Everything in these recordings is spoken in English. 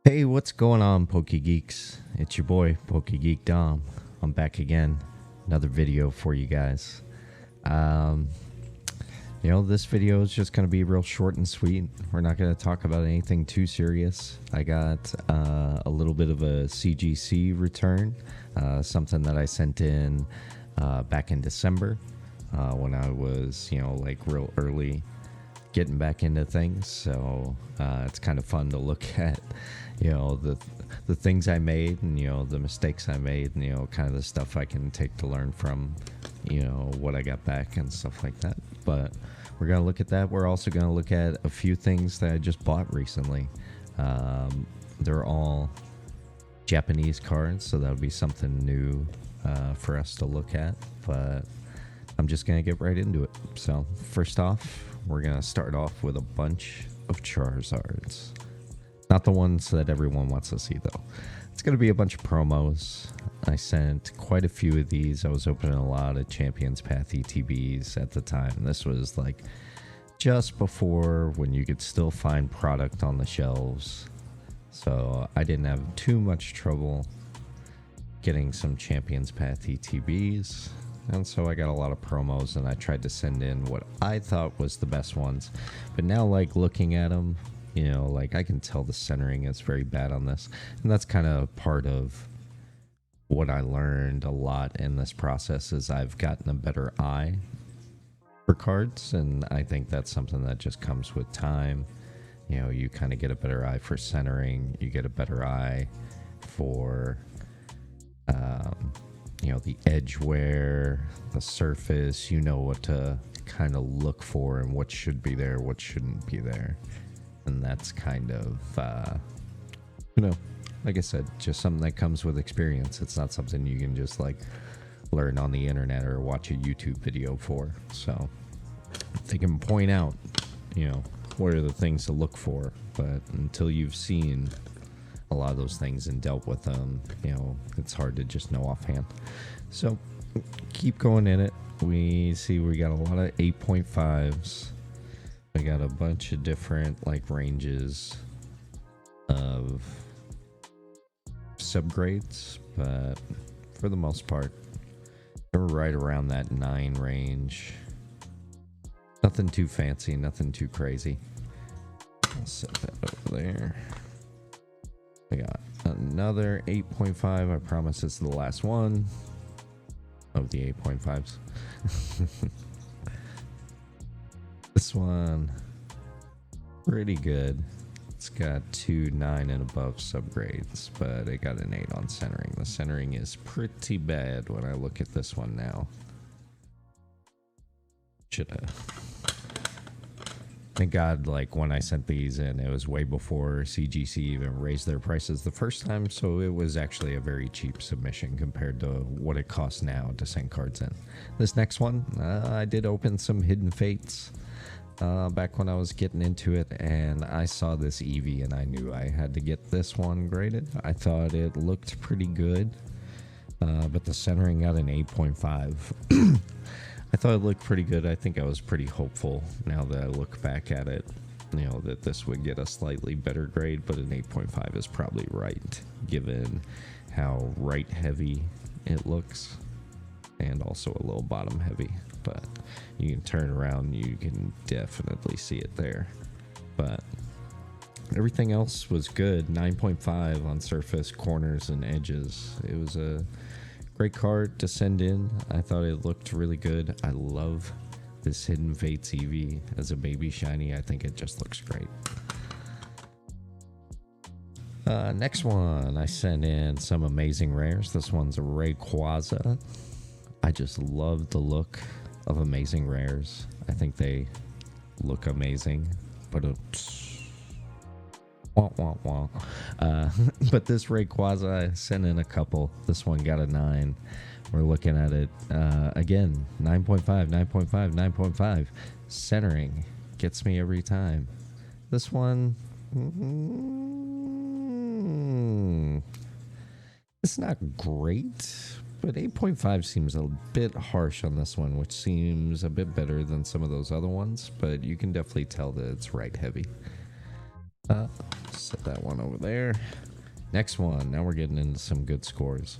Hey, what's going on, Pokegeeks? It's your boy, Pokegeek Dom. I'm back again. Another video for you guys. This video is just going to be real short and sweet. We're not going to talk about anything too serious. I got a little bit of a CGC return, something that I sent in back in December when I was, real early getting back into things. So it's kind of fun to look at, the things I made and, the mistakes I made and, kind of the stuff I can take to learn from, what I got back and stuff like that. But we're going to look at that. We're also going to look at a few things that I just bought recently. They're all Japanese cards, so that'll be something new for us to look at. But I'm just going to get right into it. So first off, we're going to start off with a bunch of Charizards. Not the ones that everyone wants to see, though. It's going to be a bunch of promos. I sent quite a few of these. I was opening a lot of Champions Path ETBs at the time. This was like just before when you could still find product on the shelves. So I didn't have too much trouble getting some Champions Path ETBs. And so I got a lot of promos, and I tried to send in what I thought was the best ones. But now, looking at them, I can tell the centering is very bad on this. And that's kind of part of what I learned a lot in this process is I've gotten a better eye for cards. And I think that's something that just comes with time. You kind of get a better eye for centering. You get a better eye for the edge wear, the surface, what to kind of look for and what should be there, what shouldn't be there. And that's kind of, like I said, just something that comes with experience. It's not something you can just learn on the internet or watch a YouTube video for. So they can point out, what are the things to look for, but until you've seen a lot of those things and dealt with them, it's hard to just know offhand. So keep going in it. We got a lot of 8.5s. I got a bunch of different ranges of subgrades, but for the most part they're right around that 9 range. Nothing too fancy, nothing too crazy. I'll set that over there. I got another 8.5. I promise it's the last one of the 8.5s. This one, pretty good. It's got 2 9 and above subgrades, but it got an 8 on centering. The centering is pretty bad when I look at this one now. Thank God, when I sent these in, it was way before CGC even raised their prices the first time, so it was actually a very cheap submission compared to what it costs now to send cards in. This next one, I did open some Hidden Fates back when I was getting into it, and I saw this Eevee, and I knew I had to get this one graded. I thought it looked pretty good, but the centering got an 8.5. I thought it looked pretty good. I think I was pretty hopeful now that I look back at it, that this would get a slightly better grade, but an 8.5 is probably right, given how right heavy it looks and also a little bottom heavy. But you can turn around, you can definitely see it there. But everything else was good. 9.5 on surface, corners, and edges. It was a great card to send in. I thought it looked really good. I love this Hidden Fates Eevee as a baby shiny. I think it just looks great. Next one, I sent in some amazing rares. This one's a Rayquaza. I just love the look of amazing rares. I think they look amazing, but but this Rayquaza, I sent in a couple. This one got a 9. We're looking at it again, 9.5, 9.5, 9.5. Centering gets me every time. This one, it's not great, but 8.5 seems a bit harsh on this one, which seems a bit better than some of those other ones, but you can definitely tell that it's right heavy. Set that one over there. Next one. Now we're getting into some good scores.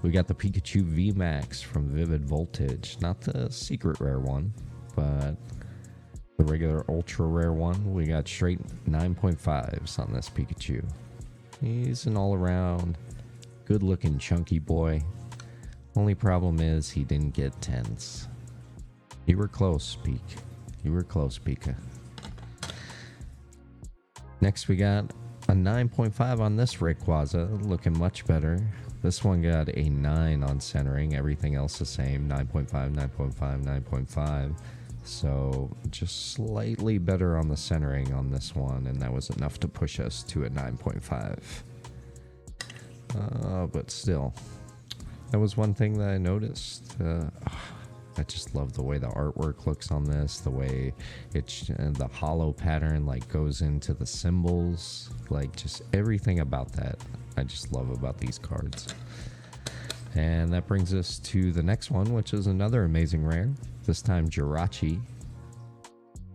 We got the Pikachu VMAX from Vivid Voltage. Not the secret rare one, but the regular ultra rare one. We got straight 9.5s on this Pikachu. He's an all-around good looking chunky boy. Only problem is he didn't get 10s. You were close, Peek. You were close, Pika. Next we got a 9.5 on this Rayquaza, looking much better. This one got a 9 on centering, everything else the same, 9.5, 9.5, 9.5. So just slightly better on the centering on this one, and that was enough to push us to a 9.5. But still, that was one thing that I noticed. I just love the way the artwork looks on this, the way it's the hollow pattern like goes into the symbols, like just everything about that I just love about these cards. And that brings us to the next one, which is another amazing rare, this time Jirachi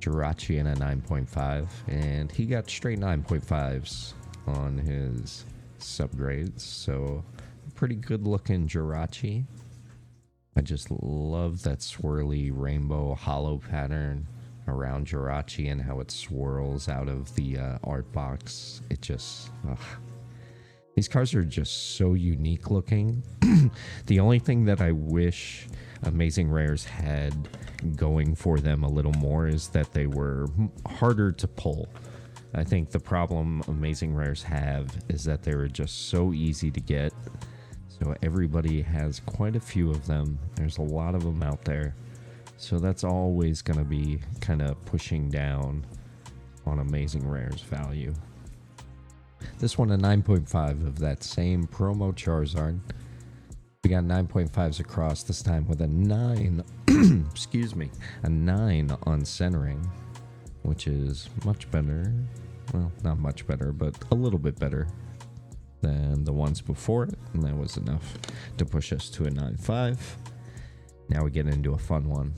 in a 9.5, and he got straight 9.5s on his subgrades, so pretty good looking Jirachi. I just love that swirly rainbow hollow pattern around Jirachi and how it swirls out of the art box. It just... These cards are just so unique looking. The only thing that I wish Amazing Rares had going for them a little more is that they were harder to pull. I think the problem Amazing Rares have is that they were just so easy to get. So everybody has quite a few of them. There's a lot of them out there. So that's always going to be kind of pushing down on Amazing Rare's value. This one a 9.5 of that same promo Charizard. We got 9.5s across, this time with a 9, excuse me, a 9 on centering, which is much better. Well, not much better, but a little bit better than the ones before it, and that was enough to push us to a 9.5. Now we get into a fun one.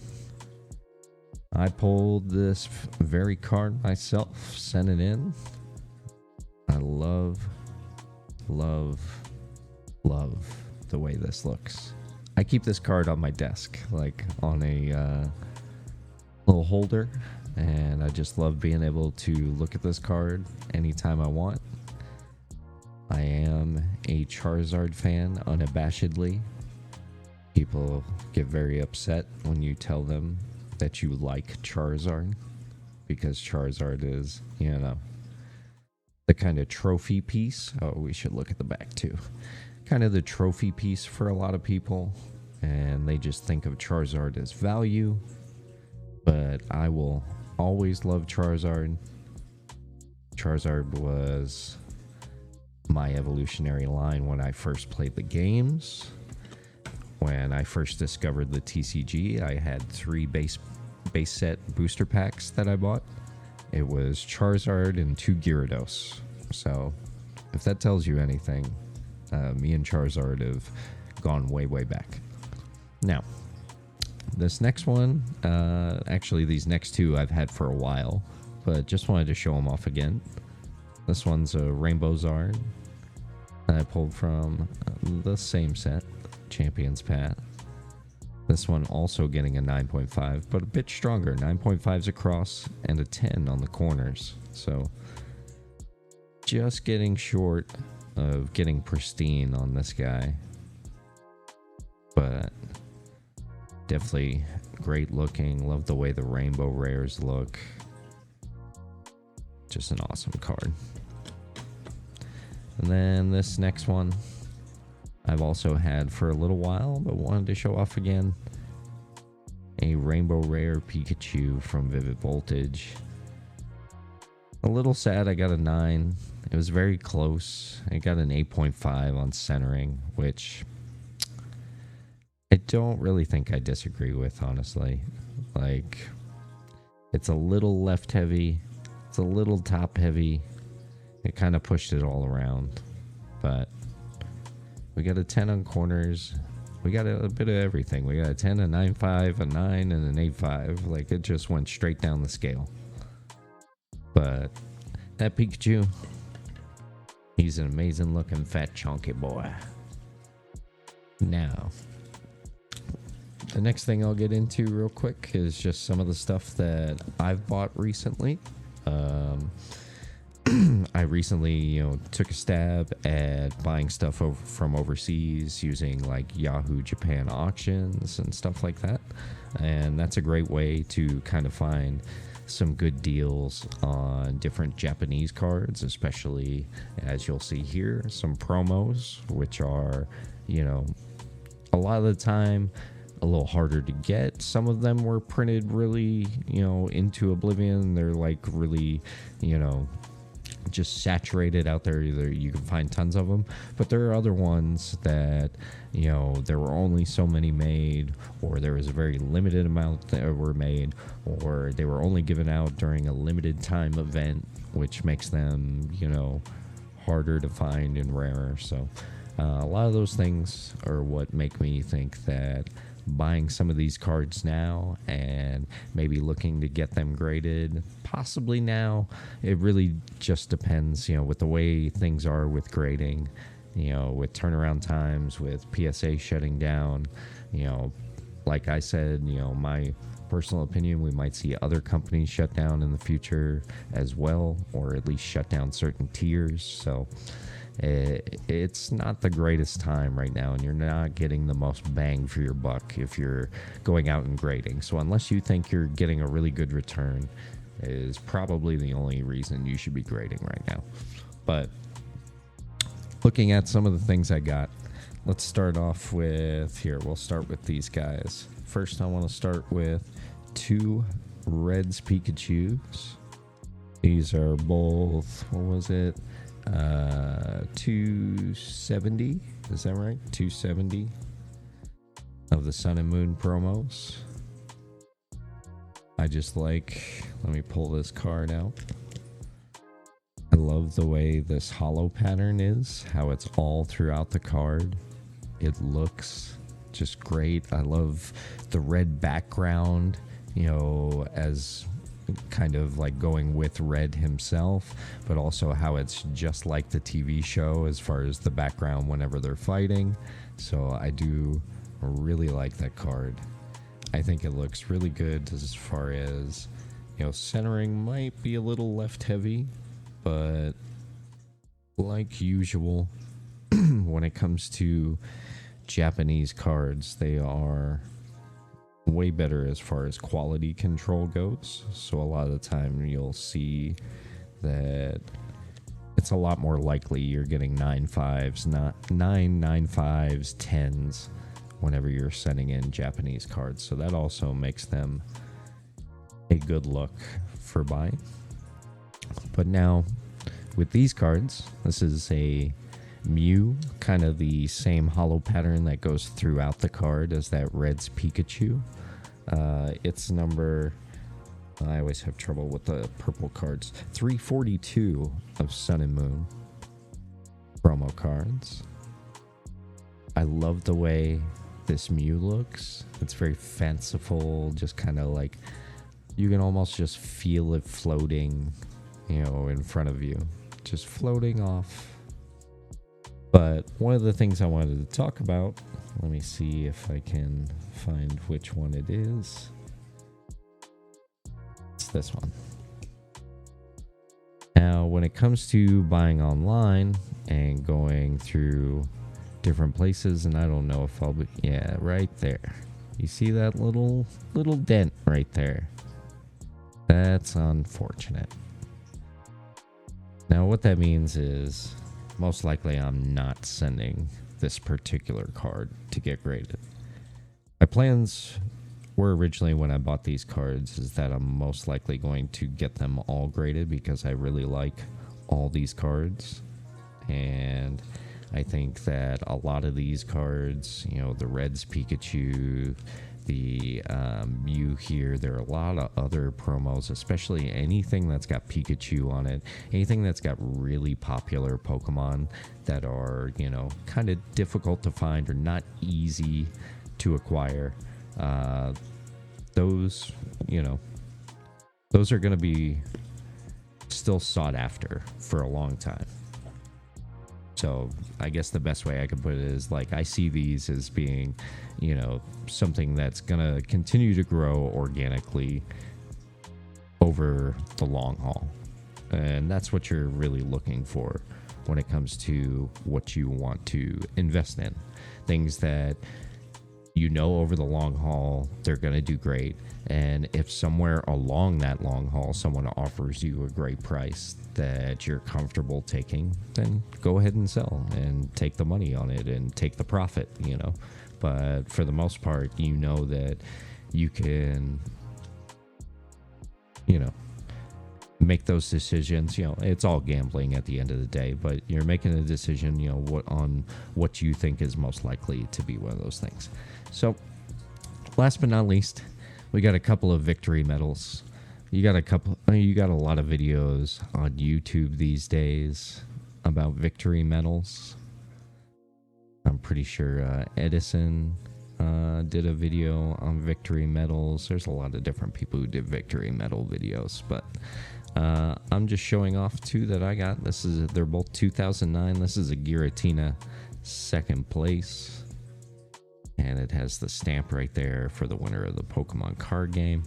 I pulled this very card myself, sent it in. I love the way this looks. I keep this card on my desk, like on a little holder, and I just love being able to look at this card anytime I want. I am a Charizard fan, unabashedly. People get very upset when you tell them that you like Charizard, because Charizard is, you know, the kind of trophy piece. Oh, we should look at the back too. Kind of the trophy piece for a lot of people, and they just think of Charizard as value. But I will always love Charizard. Charizard was my evolutionary line when I first played the games. When I first discovered the TCG, I had 3 base set booster packs that I bought. It was Charizard and 2 Gyarados. So if that tells you anything, me and Charizard have gone way back. Now, this next one, actually these next 2 I've had for a while, but just wanted to show them off again. This one's a Rainbow Zard that I pulled from the same set, Champions Path. This one also getting a 9.5, but a bit stronger, 9.5s across and a 10 on the corners. So just getting short of getting pristine on this guy, but definitely great looking. Love the way the rainbow rares look. Just an awesome card. And then this next one I've also had for a little while, but wanted to show off again. A Rainbow Rare Pikachu from Vivid Voltage. A little sad I got a 9. It was very close. I got an 8.5 on centering, which I don't really think I disagree with, honestly. Like, it's a little left heavy. It's a little top heavy. It kind of pushed it all around, but we got a 10 on corners. We got a bit of everything. We got a 10, a 9.5, a 9, and an 8.5. Like, it just went straight down the scale. But that Pikachu, He's an amazing looking fat chunky boy. Now, the next thing I'll get into real quick is just some of the stuff that I've bought recently. I recently, took a stab at buying stuff from overseas using like Yahoo Japan auctions and stuff like that. And that's a great way to kind of find some good deals on different Japanese cards, especially as you'll see here, some promos, which are, a lot of the time a little harder to get. Some of them were printed really, into oblivion. They're like really, just saturated out there. Either you can find tons of them, but there are other ones that there were only so many made, or there was a very limited amount that were made, or they were only given out during a limited time event, which makes them harder to find and rarer. So a lot of those things are what make me think that buying some of these cards now and maybe looking to get them graded possibly now, it really just depends, with the way things are with grading, with turnaround times, with PSA shutting down, like I said, my personal opinion, we might see other companies shut down in the future as well, or at least shut down certain tiers. So it's not the greatest time right now, and you're not getting the most bang for your buck if you're going out and grading. So unless you think you're getting a really good return, is probably the only reason you should be grading right now. But looking at some of the things I got, let's start off with here. We'll start with these guys. First, I want to start with 2 Reds Pikachus. These are both, what was it? 270, is that right? 270 of the Sun and Moon promos. I just let me pull this card out. I love the way this hollow pattern is, how it's all throughout the card. It looks just great. I love the red background, as kind of like going with Red himself, but also how it's just like the TV show as far as the background whenever they're fighting. So I do really like that card. I think it looks really good as far as, centering might be a little left heavy, but like usual, when it comes to Japanese cards, they are way better as far as quality control goes. So a lot of the time you'll see that it's a lot more likely you're getting 9.5s, not 9.5s, 10s whenever you're sending in Japanese cards. So that also makes them a good look for buying. But now with these cards, this is a Mew, kind of the same hollow pattern that goes throughout the card as that Red's Pikachu. It's number, I always have trouble with the purple cards, 342 of Sun and Moon promo cards. I love the way this Mew looks. It's very fanciful, just kind of like, you can almost just feel it floating, in front of you, just floating off. But one of the things I wanted to talk about, let me see if I can find which one it is. It's this one. Now, when it comes to buying online and going through different places, and I don't know if I'll be, yeah, right there. You see that little dent right there? That's unfortunate. Now, what that means is most likely I'm not sending this particular card to get graded. My plans were originally, when I bought these cards, is that I'm most likely going to get them all graded because I really like all these cards. And I think that a lot of these cards, the Reds Pikachu, the Mew here, there are a lot of other promos, especially anything that's got Pikachu on it, anything that's got really popular Pokemon that are, kind of difficult to find or not easy to acquire. Those are going to be still sought after for a long time. So I guess the best way I could put it is like I see these as being, you know, something that's gonna continue to grow organically over the long haul. And that's what you're really looking for when it comes to what you want to invest in. Things that you know over the long haul they're going to do great, and if somewhere along that long haul someone offers you a great price that you're comfortable taking, then go ahead and sell and take the money on it and take the profit, you know. But for the most part, you know that you can, you know, make those decisions. You know, it's all gambling at the end of the day, but you're making a decision, you know, what you think is most likely to be one of those things. So last but not least, we got a couple of victory medals. You got a lot of videos on YouTube these days about victory medals. I'm pretty sure Edison did a video on victory medals. There's a lot of different people who did victory medal videos, but I'm just showing off two that I got. They're both 2009. This is a Giratina second place, and it has the stamp right there for the winner of the Pokemon card game.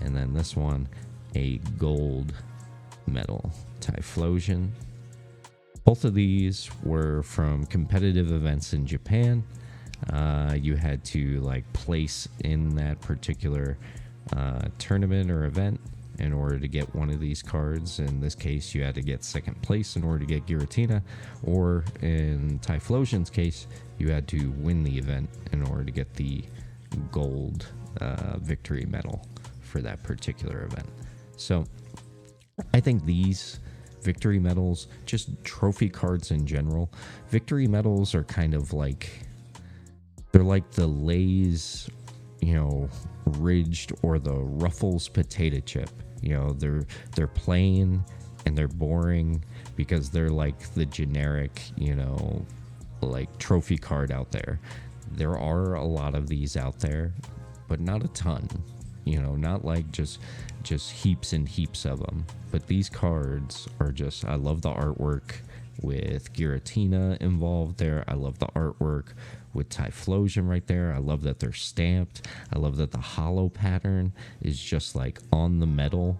And then this one, a gold medal, Typhlosion. Both of these were from competitive events in Japan. You had to like place in that particular tournament or event in order to get one of these cards. In this case, you had to get second place in order to get Giratina, or in Typhlosion's case, you had to win the event in order to get the gold victory medal for that particular event. So I think these victory medals, just trophy cards in general, victory medals are kind of like, they're like the Lay's, you know, Ridged or the Ruffles potato chip. You know, they're plain and they're boring because they're like the generic, you know, like trophy card out there. There are a lot of these out there, but not a ton. You know, not like just heaps and heaps of them. But these cards are just, I love the artwork with Giratina involved there. I love the artwork with Typhlosion right there. I love that they're stamped. I love that the hollow pattern is just like on the metal.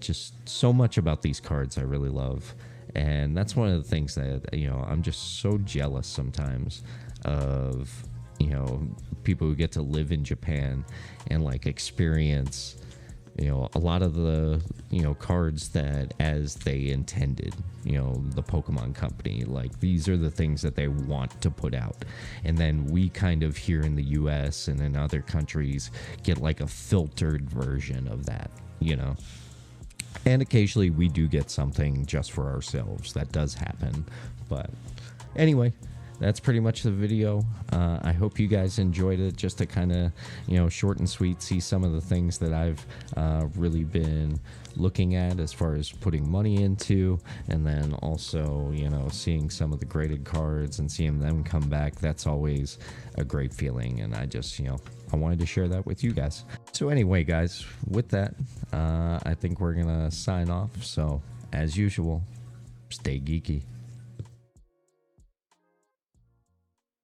Just so much about these cards I really love. And that's one of the things that, you know, I'm just so jealous sometimes of, you know, people who get to live in Japan and like experience, you know, a lot of the, you know, cards that as they intended, you know, the Pokemon company, like these are the things that they want to put out. And then we kind of here in the US and in other countries get like a filtered version of that, you know. And occasionally we do get something just for ourselves. That does happen. But anyway, that's pretty much the video. I hope you guys enjoyed it, just to kind of, you know, short and sweet, see some of the things that I've really been looking at as far as putting money into, and then also, you know, seeing some of the graded cards and seeing them come back. That's always a great feeling, and I just, you know, I wanted to share that with you guys. So anyway, guys, with that, I think we're gonna sign off. So as usual, stay geeky.